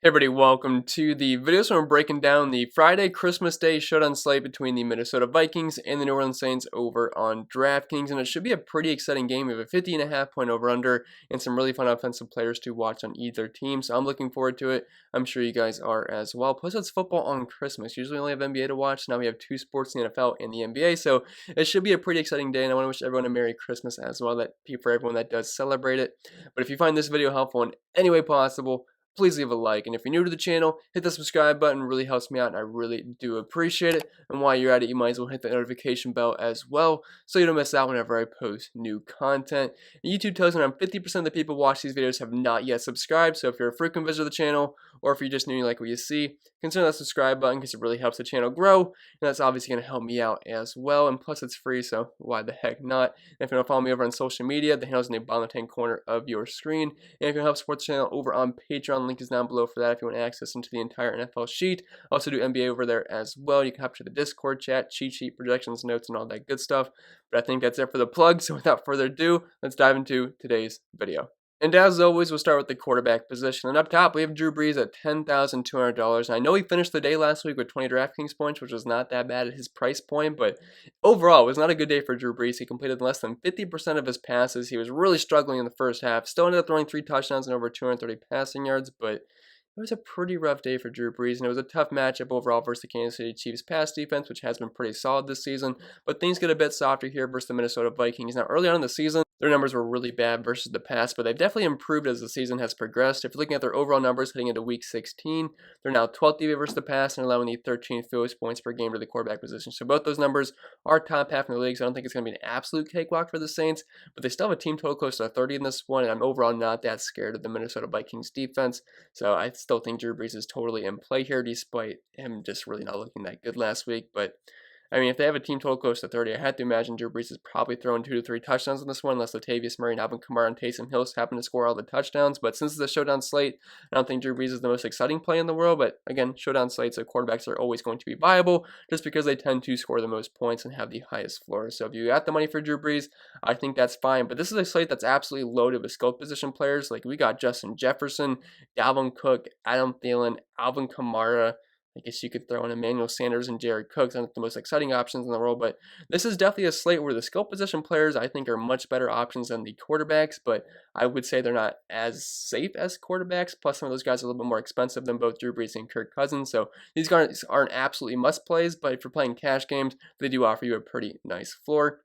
Hey everybody, welcome to the video. So I'm breaking down the Friday Christmas Day showdown slate between the Minnesota Vikings and the New Orleans Saints over on Draftkings, and it should be a pretty exciting game. We have a 50.5 point over-under and some really fun offensive players to watch on either team, so I'm looking forward to it. I'm sure you guys are as well. Plus, it's football on Christmas. Usually we only have NBA to watch. Now we have two sports, the NFL and the NBA, so it should be a pretty exciting day, and I want to wish everyone a Merry Christmas as well, for everyone that does celebrate it. But if you find this video helpful in any way possible, please leave a like, and if you're new to the channel, hit the subscribe button. It really helps me out, and I really do appreciate it. And while you're at it, you might as well hit the notification bell as well, so you don't miss out whenever I post new content. And YouTube tells me around 50% of the people who watch these videos have not yet subscribed, so if you're a frequent visitor to the channel, or if you're just new and you like what you see, consider that subscribe button because it really helps the channel grow, and that's obviously going to help me out as well, and plus it's free, so why the heck not? And if you want to follow me over on social media, the handle's in the bottom left-hand corner of your screen, and if you want to help support the channel over on Patreon, link is down below for that if you want access into the entire NFL sheet. I also do NBA over there as well. You can hop to the Discord chat, cheat sheet, projections, notes, and all that good stuff. But I think that's it for the plug, so without further ado, let's dive into today's video. And as always, we'll start with the quarterback position. And up top, we have Drew Brees at $10,200. I know he finished the day last week with 20 DraftKings points, which was not that bad at his price point, but overall, it was not a good day for Drew Brees. He completed less than 50% of his passes. He was really struggling in the first half. Still ended up throwing 3 touchdowns and over 230 passing yards, but it was a pretty rough day for Drew Brees, and it was a tough matchup overall versus the Kansas City Chiefs pass defense, which has been pretty solid this season, but things get a bit softer here versus the Minnesota Vikings. Now, early on in the season, their numbers were really bad versus the pass, but they've definitely improved as the season has progressed. If you're looking at their overall numbers heading into Week 16, they're now 12th DVA versus the pass and allowing the 13th fewest points per game to the quarterback position. So both those numbers are top half in the league, so I don't think it's going to be an absolute cakewalk for the Saints, but they still have a team total close to 30 in this one, and I'm overall not that scared of the Minnesota Vikings defense, so I still think Drew Brees is totally in play here, despite him just really not looking that good last week. But I mean, if they have a team total close to 30, I had to imagine Drew Brees is probably throwing 2 to 3 touchdowns in this one, unless Latavius Murray and Alvin Kamara and Taysom Hill happen to score all the touchdowns. But since it's a showdown slate, I don't think Drew Brees is the most exciting play in the world. But again, showdown slates, so quarterbacks are always going to be viable just because they tend to score the most points and have the highest floor. So if you got the money for Drew Brees, I think that's fine. But this is a slate that's absolutely loaded with skill position players. Like we got Justin Jefferson, Dalvin Cook, Adam Thielen, Alvin Kamara. I guess you could throw in Emmanuel Sanders and Jared Cook. They're not the most exciting options in the world, but this is definitely a slate where the skill position players I think are much better options than the quarterbacks, but I would say they're not as safe as quarterbacks. Plus, some of those guys are a little bit more expensive than both Drew Brees and Kirk Cousins, so these guys aren't absolutely must-plays, but if you're playing cash games, they do offer you a pretty nice floor.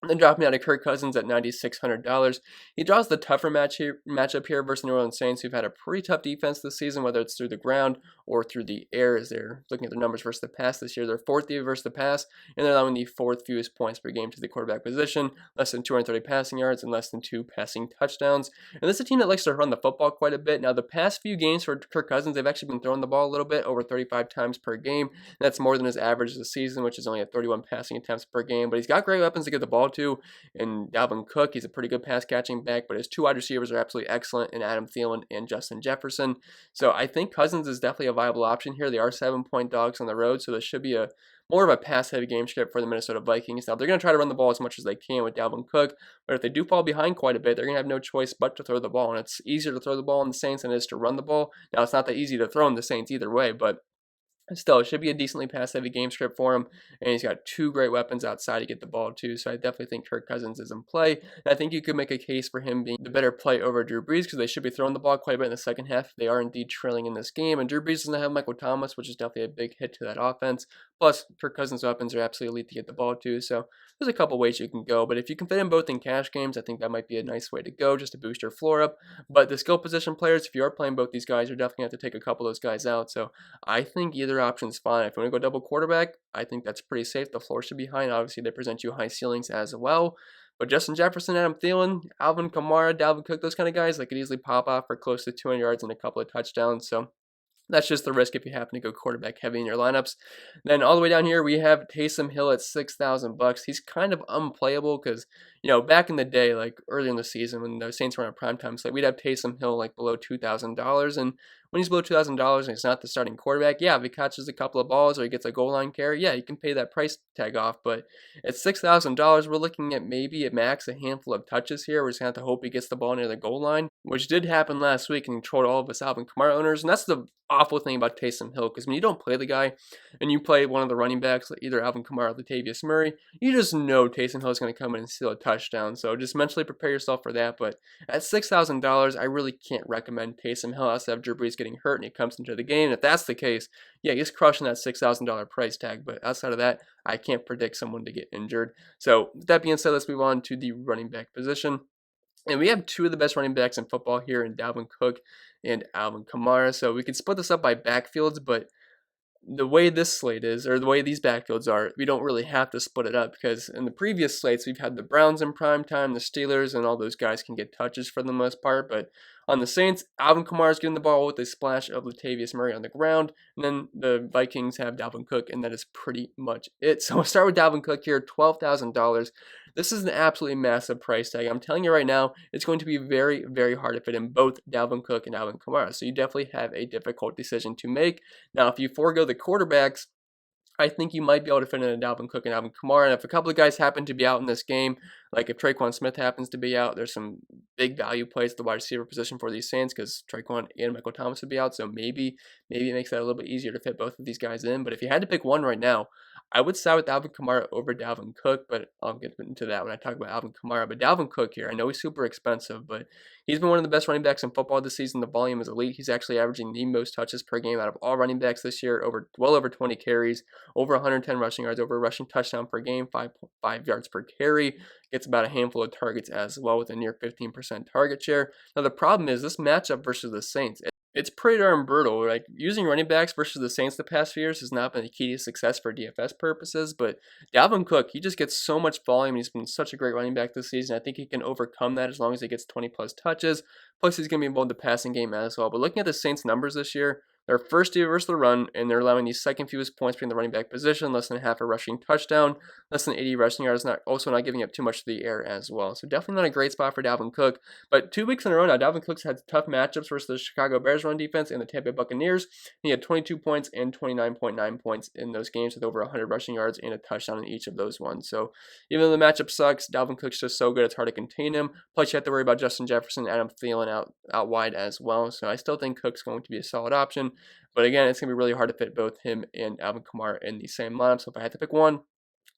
And then dropping out of Kirk Cousins at $9,600. He draws the tougher matchup here versus the New Orleans Saints, who've had a pretty tough defense this season, whether it's through the ground or through the air, as they're looking at their numbers versus the pass this year. They're 4th versus the pass, and they're allowing the 4th fewest points per game to the quarterback position, less than 230 passing yards and less than 2 passing touchdowns. And this is a team that likes to run the football quite a bit. Now, the past few games for Kirk Cousins, they've actually been throwing the ball a little bit, over 35 times per game. And that's more than his average this season, which is only at 31 passing attempts per game. But he's got great weapons to get the ball to. And Dalvin Cook, he's a pretty good pass catching back, but his 2 wide receivers are absolutely excellent in Adam Thielen and Justin Jefferson. So I think Cousins is definitely a viable option here. They are 7-point dogs on the road, so this should be more of a pass-heavy game script for the Minnesota Vikings. Now, they're going to try to run the ball as much as they can with Dalvin Cook, but if they do fall behind quite a bit, they're going to have no choice but to throw the ball, and it's easier to throw the ball on the Saints than it is to run the ball. Now, it's not that easy to throw in the Saints either way, but still, it should be a decently pass-heavy game script for him, and he's got 2 great weapons outside to get the ball to, so I definitely think Kirk Cousins is in play. And I think you could make a case for him being the better play over Drew Brees because they should be throwing the ball quite a bit in the second half. They are indeed trailing in this game, and Drew Brees doesn't have Michael Thomas, which is definitely a big hit to that offense. Plus, Kirk Cousins' weapons are absolutely elite to get the ball to, so there's a couple ways you can go, but if you can fit in both in cash games, I think that might be a nice way to go just to boost your floor up. But the skill position players, if you are playing both these guys, you're definitely going to have to take a couple of those guys out, so I think either option's fine. If you want to go double quarterback, I think that's pretty safe. The floor should be high, and obviously they present you high ceilings as well. But Justin Jefferson, Adam Thielen, Alvin Kamara, Dalvin Cook, those kind of guys, they could easily pop off for close to 200 yards and a couple of touchdowns, so that's just the risk if you happen to go quarterback heavy in your lineups. Then all the way down here, we have Taysom Hill at $6,000. He's kind of unplayable because, back in the day, like early in the season when the Saints were on a primetime slate, we'd have Taysom Hill like below $2,000. And when he's below $2,000 and he's not the starting quarterback, yeah, if he catches a couple of balls or he gets a goal line carry, yeah, you can pay that price tag off. But at $6,000, we're looking at maybe at max a handful of touches here. We're just going to have to hope he gets the ball near the goal line, which did happen last week and controlled all of us Alvin Kamara owners. And that's the awful thing about Taysom Hill, because when you don't play the guy and you play one of the running backs, like either Alvin Kamara or Latavius Murray, you just know Taysom Hill is going to come in and steal a touchdown. So just mentally prepare yourself for that. But at $6,000, I really can't recommend Taysom Hill outside of Drew Brees getting hurt and he comes into the game. And if that's the case, yeah, he's crushing that $6,000 price tag. But outside of that, I can't predict someone to get injured. So with that being said, let's move on to the running back position. And we have two of the best running backs in football here in Dalvin Cook and Alvin Kamara. So we can split this up by backfields, but the way this slate is, or the way these backfields are, we don't really have to split it up, because in the previous slates, we've had the Browns in prime time, the Steelers, and all those guys can get touches for the most part. But on the Saints, Alvin Kamara is getting the ball with a splash of Latavius Murray on the ground. And then the Vikings have Dalvin Cook, and that is pretty much it. So we'll start with Dalvin Cook here, $12,000. This is an absolutely massive price tag. I'm telling you right now, it's going to be very, very hard to fit in both Dalvin Cook and Alvin Kamara. So you definitely have a difficult decision to make. Now, if you forego the quarterbacks, I think you might be able to fit in a Dalvin Cook and Alvin Kamara. And if a couple of guys happen to be out in this game, like if Traquan Smith happens to be out, there's some big value plays at the wide receiver position for these Saints, because Traquan and Michael Thomas would be out. So maybe it makes that a little bit easier to fit both of these guys in. But if you had to pick one right now, I would side with Alvin Kamara over Dalvin Cook, but I'll get into that when I talk about Alvin Kamara. But Dalvin Cook here, I know he's super expensive, but he's been one of the best running backs in football this season. The volume is elite. He's actually averaging the most touches per game out of all running backs this year, well over 20 carries, over 110 rushing yards, over a rushing touchdown per game, 5.5 yards per carry. Gets about a handful of targets as well with a near 15% target share. Now the problem is this matchup versus the Saints. It's pretty darn brutal. Like, using running backs versus the Saints the past few years has not been a key to success for DFS purposes, but Dalvin Cook, he just gets so much volume. He's been such a great running back this season. I think he can overcome that as long as he gets 20 plus touches. Plus, he's going to be involved in the passing game as well. But looking at the Saints' numbers this year, they're first year versus the run, and they're allowing the second fewest points between the running back position, less than half a rushing touchdown, less than 80 rushing yards, also not giving up too much to the air as well. So definitely not a great spot for Dalvin Cook. But 2 weeks in a row now, Dalvin Cook's had tough matchups versus the Chicago Bears run defense and the Tampa Bay Buccaneers. He had 22 points and 29.9 points in those games with over 100 rushing yards and a touchdown in each of those ones. So even though the matchup sucks, Dalvin Cook's just so good, it's hard to contain him. Plus, you have to worry about Justin Jefferson and Adam Thielen out wide as well. So I still think Cook's going to be a solid option. But again, it's going to be really hard to fit both him and Alvin Kamara in the same lineup. So if I had to pick one,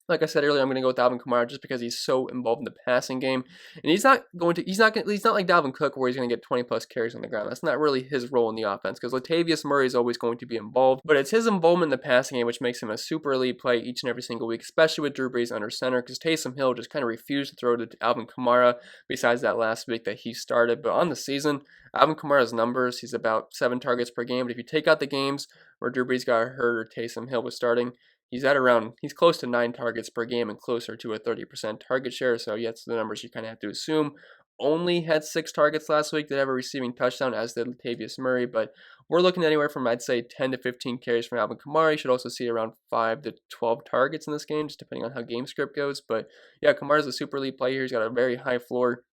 like I said earlier, I'm going to go with Alvin Kamara just because he's so involved in the passing game, and he's not like Dalvin Cook where he's going to get 20 plus carries on the ground. That's not really his role in the offense, because Latavius Murray is always going to be involved, but it's his involvement in the passing game which makes him a super elite play each and every single week, especially with Drew Brees under center, because Taysom Hill just kind of refused to throw to Alvin Kamara besides that last week that he started. But on the season, Alvin Kamara's numbers, he's about 7 targets per game, but if you take out the games where Drew Brees got hurt or Taysom Hill was starting, he's close to 9 targets per game and closer to a 30% target share. So yes, the numbers you kind of have to assume. Only had 6 targets last week that have a receiving touchdown, as did Latavius Murray. But we're looking anywhere from, I'd say, 10 to 15 carries from Alvin Kamara. You should also see around 5 to 12 targets in this game, just depending on how game script goes. But yeah, Kamara's a super elite player. He's got a very high floor,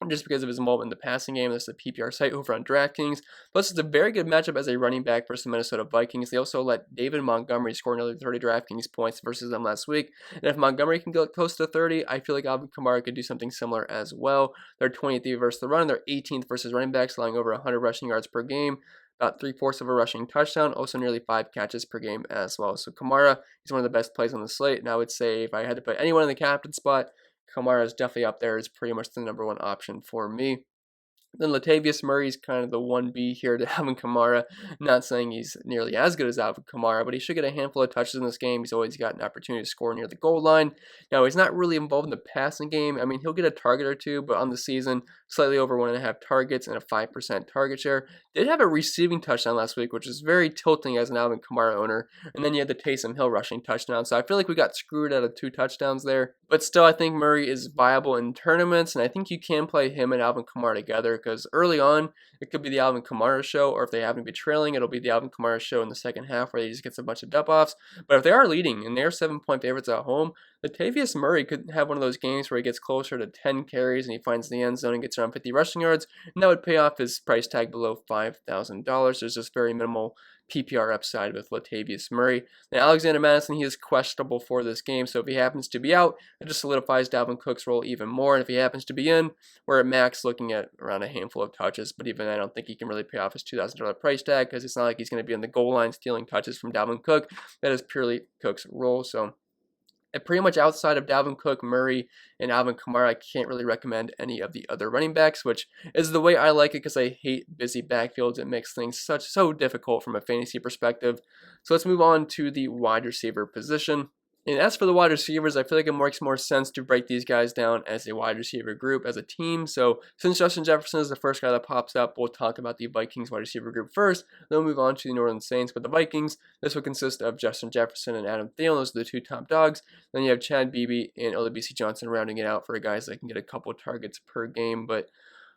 just because of his involvement in the passing game. This is the PPR site over on Draftkings. Plus, it's a very good matchup as a running back versus the Minnesota Vikings. They also let David Montgomery score another 30 Draftkings points versus them last week. And if Montgomery can go close to 30, I feel like Alvin Kamara could do something similar as well. They're 20th versus the run. They're 18th versus running backs, allowing over 100 rushing yards per game, about 3/4 of a rushing touchdown, also nearly 5 catches per game as well. So Kamara, he's one of the best plays on the slate. And I would say if I had to put anyone in the captain spot, Kamara is definitely up there. Is pretty much the number 1 option for me. Then Latavius Murray is kind of the 1B here to Alvin Kamara. Not saying he's nearly as good as Alvin Kamara, but he should get a handful of touches in this game. He's always got an opportunity to score near the goal line. Now, he's not really involved in the passing game. I mean, he'll get a target or two, but on the season, slightly over 1.5 targets and a 5% target share. Did have a receiving touchdown last week, which is very tilting as an Alvin Kamara owner. And then you had the Taysom Hill rushing touchdown. So I feel like we got screwed out of 2 touchdowns there. But still, I think Murray is viable in tournaments, and I think you can play him and Alvin Kamara together, because early on, it could be the Alvin Kamara show, or if they happen to be trailing, it'll be the Alvin Kamara show in the second half where he just gets a bunch of dump-offs. But if they are leading, and they're 7-point favorites at home, Latavius Murray could have one of those games where he gets closer to 10 carries and he finds the end zone and gets around 50 rushing yards, and that would pay off his price tag below $5,000. There's just very minimal PPR upside with Latavius Murray. Now, Alexander Mattison, he is questionable for this game, so if he happens to be out, it just solidifies Dalvin Cook's role even more, and if he happens to be in, we're at max looking at around a handful of touches, but even I don't think he can really pay off his $2,000 price tag because it's not like he's going to be on the goal line stealing touches from Dalvin Cook. That is purely Cook's role, so pretty much outside of Dalvin Cook, Murray, and Alvin Kamara, I can't really recommend any of the other running backs, which is the way I like it because I hate busy backfields. It makes things so difficult from a fantasy perspective. So let's move on to the wide receiver position. And as for the wide receivers, I feel like it makes more sense to break these guys down as a wide receiver group, as a team. So since Justin Jefferson is the first guy that pops up, we'll talk about the Vikings wide receiver group first. Then we'll move on to the New Orleans Saints. But the Vikings, this will consist of Justin Jefferson and Adam Thielen. Those are the two top dogs. Then you have Chad Beebe and Olabisi Johnson rounding it out for guys that can get a couple targets per game. But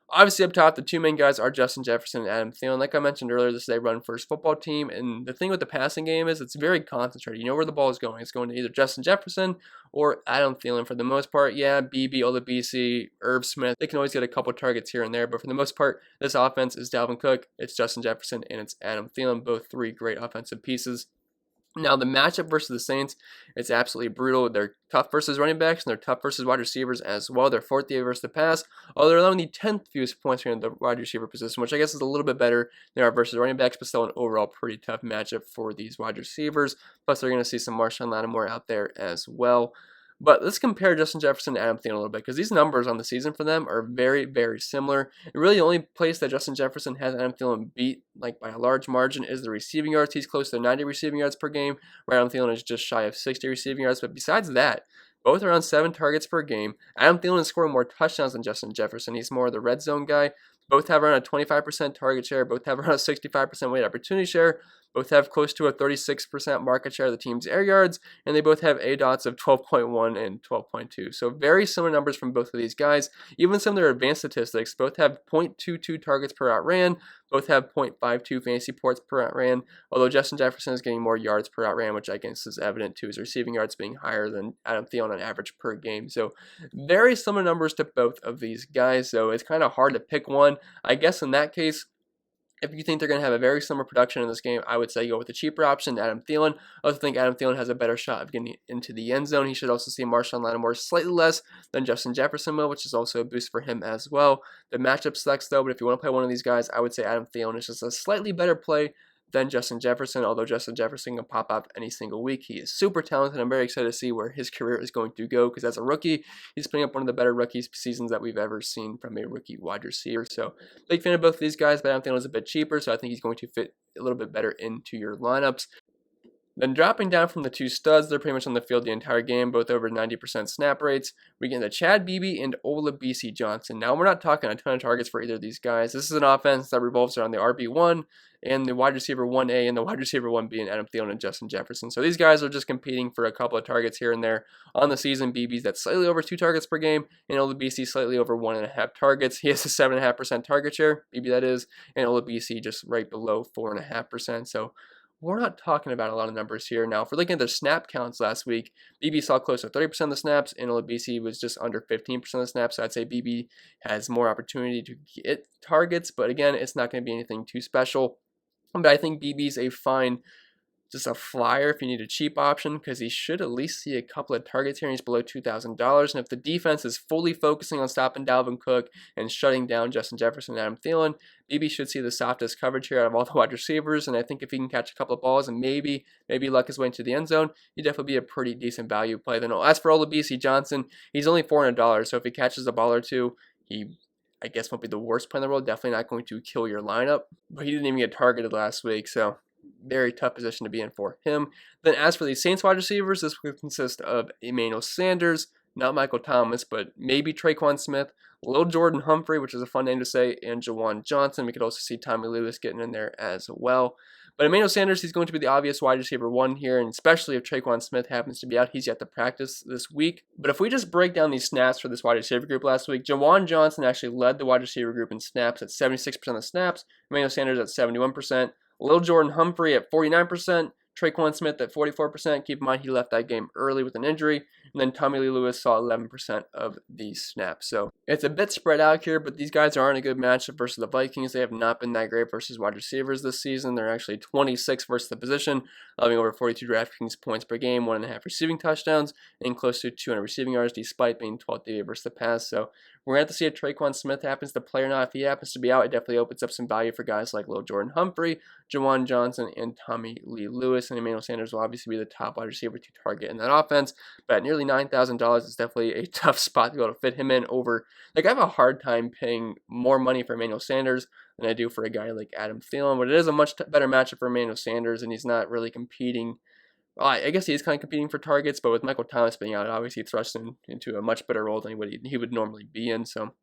obviously, up top, the two main guys are Justin Jefferson and Adam Thielen. Like I mentioned earlier, this is a run-first football team, and the thing with the passing game is it's very concentrated. You know where the ball is going. It's going to either Justin Jefferson or Adam Thielen for the most part. Yeah, BB, Olabisi, Irv Smith, they can always get a couple targets here and there, but for the most part, this offense is Dalvin Cook, it's Justin Jefferson, and it's Adam Thielen, both three great offensive pieces. Now, the matchup versus the Saints, it's absolutely brutal. They're tough versus running backs, and they're tough versus wide receivers as well. They're 4th versus the pass, although they're allowing the 10th fewest points here in the wide receiver position, which I guess is a little bit better than they are versus running backs, but still an overall pretty tough matchup for these wide receivers. Plus, they're going to see some Marshawn Lattimore out there as well. But let's compare Justin Jefferson and Adam Thielen a little bit, because these numbers on the season for them are very similar. And really, the only place that Justin Jefferson has Adam Thielen beat, like by a large margin, is the receiving yards. He's close to 90 receiving yards per game, where Adam Thielen is just shy of 60 receiving yards. But besides that, both are on 7 targets per game. Adam Thielen is scoring more touchdowns than Justin Jefferson. He's more of the red zone guy. Both have around a 25% target share. Both have around a 65% weighted opportunity share. Both have close to a 36% market share of the team's air yards, and they both have ADOTs of 12.1 and 12.2. So very similar numbers from both of these guys. Even some of their advanced statistics, both have 0.22 targets per out ran, both have 0.52 fantasy points per out ran, although Justin Jefferson is getting more yards per out ran, which I guess is evident to his receiving yards being higher than Adam Thielen on average per game. So very similar numbers to both of these guys, so it's kind of hard to pick one. I guess in that case, if you think they're going to have a very similar production in this game, I would say go with the cheaper option, Adam Thielen. I also think Adam Thielen has a better shot of getting into the end zone. He should also see Marshawn Lattimore slightly less than Justin Jefferson will, which is also a boost for him as well. The matchup sucks though, but if you want to play one of these guys, I would say Adam Thielen is just a slightly better play than Justin Jefferson, although Justin Jefferson can pop up any single week. He is super talented. I'm very excited to see where his career is going to go, because as a rookie, he's putting up one of the better rookie seasons that we've ever seen from a rookie wide receiver. So big fan of both of these guys, but Adam Thielen is a bit cheaper, so I think he's going to fit a little bit better into your lineups. Then dropping down from the two studs, they're pretty much on the field the entire game, both over 90% snap rates. We get into Chad Beebe and Olabisi Johnson. Now, we're not talking a ton of targets for either of these guys. This is an offense that revolves around the RB1 and the wide receiver 1A and the wide receiver 1B and Adam Thielen and Justin Jefferson. So these guys are just competing for a couple of targets here and there on the season. Beebe's that's slightly over 2 targets per game, and Olabisi slightly over 1.5 targets. He has a 7.5% target share, Beebe that is, and Olabisi just right below 4.5%. So we're not talking about a lot of numbers here. Now, if we're looking at their snap counts last week, BB saw close to 30% of the snaps, and Olabisi was just under 15% of the snaps. So I'd say BB has more opportunity to get targets, but again, it's not going to be anything too special. But I think BB's a fine, just a flyer if you need a cheap option, because he should at least see a couple of targets here, and he's below $2,000. And if the defense is fully focusing on stopping Dalvin Cook and shutting down Justin Jefferson and Adam Thielen, BB should see the softest coverage here out of all the wide receivers. And I think if he can catch a couple of balls and maybe luck his way into the end zone, he'd definitely be a pretty decent value play. Then as for Olabisi Johnson, he's only $400, so if he catches a ball or two, he, I guess, won't be the worst play in the world. Definitely not going to kill your lineup, but he didn't even get targeted last week, so very tough position to be in for him. Then as for the Saints wide receivers, this would consist of Emmanuel Sanders, not Michael Thomas, but maybe Traquan Smith, Lil Jordan Humphrey, which is a fun name to say, and Jawan Johnson. We could also see Tommy Lewis getting in there as well. But Emmanuel Sanders, he's going to be the obvious wide receiver 1 here, and especially if Traquan Smith happens to be out. He's yet to practice this week. But if we just break down these snaps for this wide receiver group last week, Jawan Johnson actually led the wide receiver group in snaps at 76% of the snaps, Emmanuel Sanders at 71%, Lil Jordan Humphrey at 49%, Traquan Smith at 44%. Keep in mind he left that game early with an injury. And then Tommy Lee Lewis saw 11% of the snaps. So it's a bit spread out here, but these guys aren't a good matchup versus the Vikings. They have not been that great versus wide receivers this season. They're actually 26 versus the position, allowing over 42 Draftkings points per game, 1.5 receiving touchdowns, and close to 200 receiving yards, despite being 12th DA versus the pass. So we're going to have to see if Traquan Smith happens to play or not. If he happens to be out, it definitely opens up some value for guys like Lil Jordan Humphrey, Jawan Johnson, and Tommy Lee Lewis. And Emmanuel Sanders will obviously be the top wide receiver to target in that offense. But at nearly $9,000, it's definitely a tough spot to be able to fit him in over. Like, I have a hard time paying more money for Emmanuel Sanders than I do for a guy like Adam Thielen. But it is a much better matchup for Emmanuel Sanders, and he's not really competing. Well, I guess he is kind of competing for targets, but with Michael Thomas being out, it obviously thrusts him into a much better role than he would normally be in. So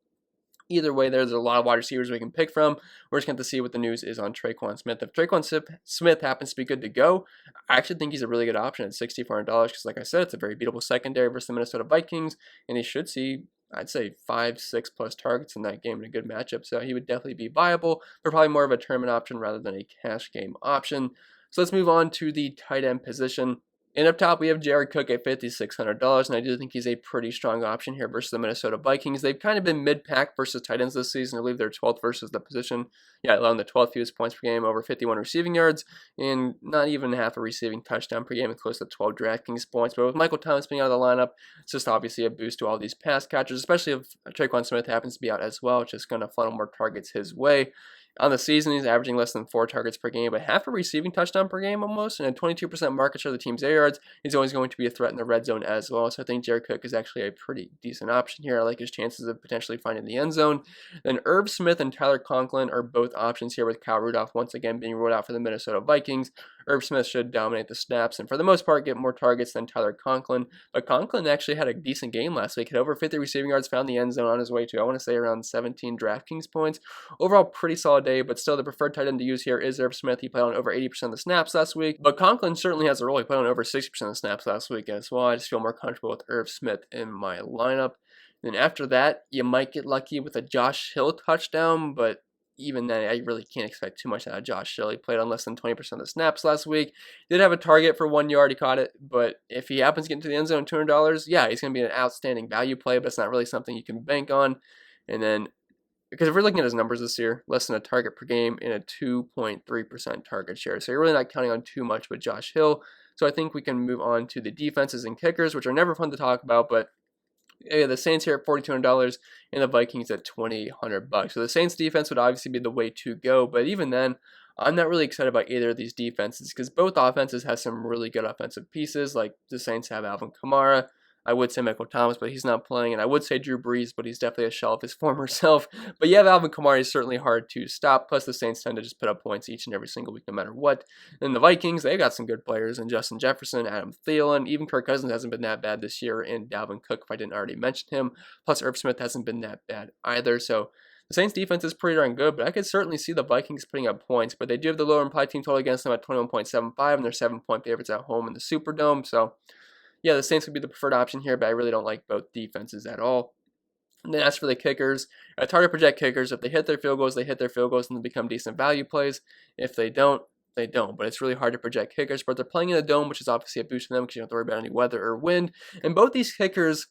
either way, there's a lot of wide receivers we can pick from. We're just going to see what the news is on Traquan Smith. If Traquan Smith happens to be good to go, I actually think he's a really good option at $6,400 because, like I said, it's a very beatable secondary versus the Minnesota Vikings, and he should see, I'd say, 5-6 plus targets in that game in a good matchup. So he would definitely be viable, but probably more of a tournament option rather than a cash game option. So let's move on to the tight end position. And up top, we have Jared Cook at $5,600, and I do think he's a pretty strong option here versus the Minnesota Vikings. They've kind of been mid-pack versus tight ends this season. I believe they're 12th versus the position. Yeah, allowing the 12th fewest points per game, over 51 receiving yards, and not even half a receiving touchdown per game with close to 12 Draftkings points. But with Michael Thomas being out of the lineup, it's just obviously a boost to all these pass catchers, especially if Traquan Smith happens to be out as well, which is going to funnel more targets his way. On the season, he's averaging less than 4 targets per game, but half a receiving touchdown per game almost, and a 22% market share of the team's air yards. He's always going to be a threat in the red zone as well, so I think Jared Cook is actually a pretty decent option here. I like his chances of potentially finding the end zone. Then Irv Smith and Tyler Conklin are both options here, with Kyle Rudolph once again being ruled out for the Minnesota Vikings. Irv Smith should dominate the snaps and for the most part get more targets than Tyler Conklin, but Conklin actually had a decent game last week. Had over 50 receiving yards, found the end zone on his way to, I want to say, around 17 Draftkings points. Overall, pretty solid day, but still the preferred tight end to use here is Irv Smith. He played on over 80% of the snaps last week, but Conklin certainly has a role. He played on over 60% of the snaps last week as well. I just feel more comfortable with Irv Smith in my lineup. Then after that, you might get lucky with a Josh Hill touchdown, but even then, I really can't expect too much out of Josh Hill. He played on less than 20% of the snaps last week. Did have a target for 1 yard. He caught it. But if he happens to get into the end zone $200, yeah, he's going to be an outstanding value play, but it's not really something you can bank on. And then, because if we're looking at his numbers this year, less than a target per game and a 2.3% target share. So you're really not counting on too much with Josh Hill. So I think we can move on to the defenses and kickers, which are never fun to talk about, but yeah, the Saints here at $4,200 and the Vikings at $2,800. So the Saints defense would obviously be the way to go, but even then, I'm not really excited about either of these defenses because both offenses have some really good offensive pieces. Like the Saints have Alvin Kamara. I would say Michael Thomas, but he's not playing. And I would say Drew Brees, but he's definitely a shell of his former self. But yeah, Alvin Kamara is certainly hard to stop. Plus, the Saints tend to just put up points each and every single week, no matter what. And the Vikings, they've got some good players. And Justin Jefferson, Adam Thielen, even Kirk Cousins hasn't been that bad this year. And Dalvin Cook, if I didn't already mention him. Plus, Irv Smith hasn't been that bad either. So the Saints defense is pretty darn good, but I could certainly see the Vikings putting up points. But they do have the lower implied team total against them at 21.75, and they're 7-point favorites at home in the Superdome. So yeah, the Saints would be the preferred option here, but I really don't like both defenses at all. And then as for the kickers, it's hard to project kickers. If they hit their field goals, they hit their field goals and they become decent value plays. If they don't, they don't. But it's really hard to project kickers. But they're playing in the dome, which is obviously a boost for them because you don't have to worry about any weather or wind. And both these kickers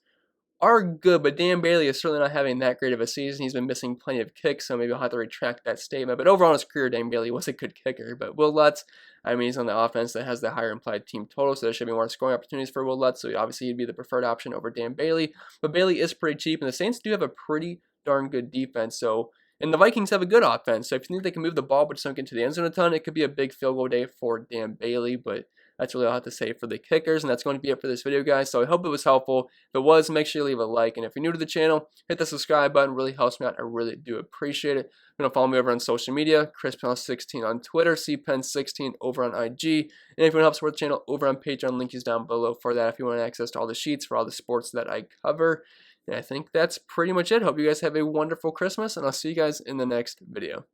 are good, but Dan Bailey is certainly not having that great of a season. He's been missing plenty of kicks, so maybe I'll have to retract that statement. But overall in his career, Dan Bailey was a good kicker. But Will Lutz, I mean, he's on the offense that has the higher implied team total, so there should be more scoring opportunities for Will Lutz. So obviously he'd be the preferred option over Dan Bailey. But Bailey is pretty cheap, and the Saints do have a pretty darn good defense. And the Vikings have a good offense. So if you think they can move the ball but just don't get into the end zone a ton, it could be a big field goal day for Dan Bailey. But that's really all I have to say for the kickers, and that's going to be it for this video, guys. So I hope it was helpful. If it was, make sure you leave a like, and if you're new to the channel, hit the subscribe button. It really helps me out. I really do appreciate it. You're going to follow me over on social media, ChrisPennell16 on Twitter, CPenn16 over on IG, and if you want to help support the channel, over on Patreon, link is down below for that if you want access to all the sheets for all the sports that I cover. And I think that's pretty much it. Hope you guys have a wonderful Christmas, and I'll see you guys in the next video.